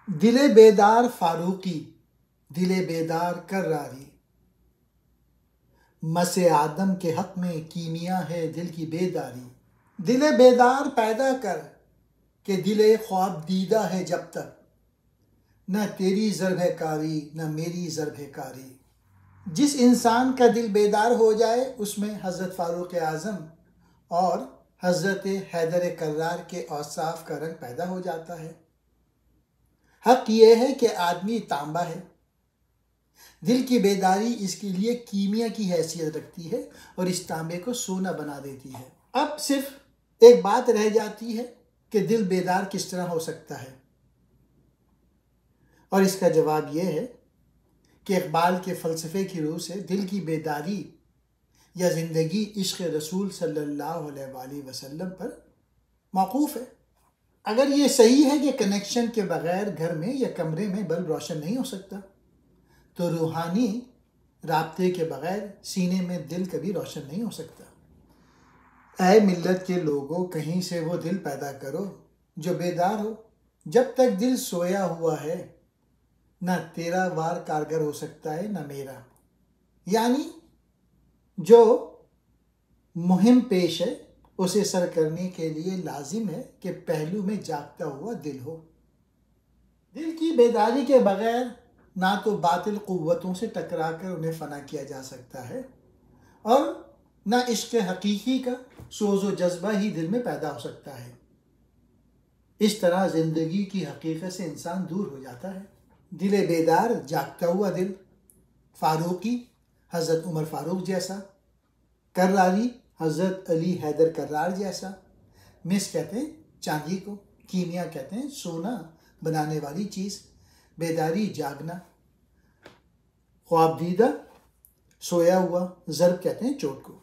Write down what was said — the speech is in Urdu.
دل بیدار فاروقی، دل بیدار کراری، مس آدم کے حق میں کیمیا ہے دل کی بیداری۔ دل بیدار پیدا کر کہ دل خواب دیدہ ہے جب تک، نہ تیری ضرب کاری نہ میری ضرب کاری۔ جس انسان کا دل بیدار ہو جائے اس میں حضرت فاروق اعظم اور حضرت حیدر کرار کے اوصاف کا رنگ پیدا ہو جاتا ہے۔ حق یہ ہے کہ آدمی تانبا ہے، دل کی بیداری اس کے لیے کیمیا کی حیثیت رکھتی ہے اور اس تانبے کو سونا بنا دیتی ہے۔ اب صرف ایک بات رہ جاتی ہے کہ دل بیدار کس طرح ہو سکتا ہے، اور اس کا جواب یہ ہے کہ اقبال کے فلسفے کی روح سے دل کی بیداری یا زندگی عشق رسول صلی اللہ علیہ وآلہ وسلم پر موقوف ہے۔ اگر یہ صحیح ہے کہ کنیکشن کے بغیر گھر میں یا کمرے میں بلب روشن نہیں ہو سکتا، تو روحانی رابطے کے بغیر سینے میں دل کبھی روشن نہیں ہو سکتا۔ اے ملت کے لوگوں، کہیں سے وہ دل پیدا کرو جو بیدار ہو۔ جب تک دل سویا ہوا ہے نہ تیرا وار کارگر ہو سکتا ہے نہ میرا۔ یعنی جو مہم پیش ہے اسے سر کرنے کے لیے لازم ہے کہ پہلو میں جاگتا ہوا دل ہو۔ دل کی بیداری کے بغیر نہ تو باطل قوتوں سے ٹکرا کر انہیں فنا کیا جا سکتا ہے اور نہ عشق حقیقی کا سوز و جذبہ ہی دل میں پیدا ہو سکتا ہے۔ اس طرح زندگی کی حقیقت سے انسان دور ہو جاتا ہے۔ دل بیدار، جاگتا ہوا دل، فاروقی حضرت عمر فاروق جیسا، کراری حضرت علی حیدر کرار جیسا۔ مس کہتے ہیں چاندی کو، کیمیا کہتے ہیں سونا بنانے والی چیز، بیداری جاگنا، خواب دیدہ سویا ہوا، ضرب کہتے ہیں چوٹ کو۔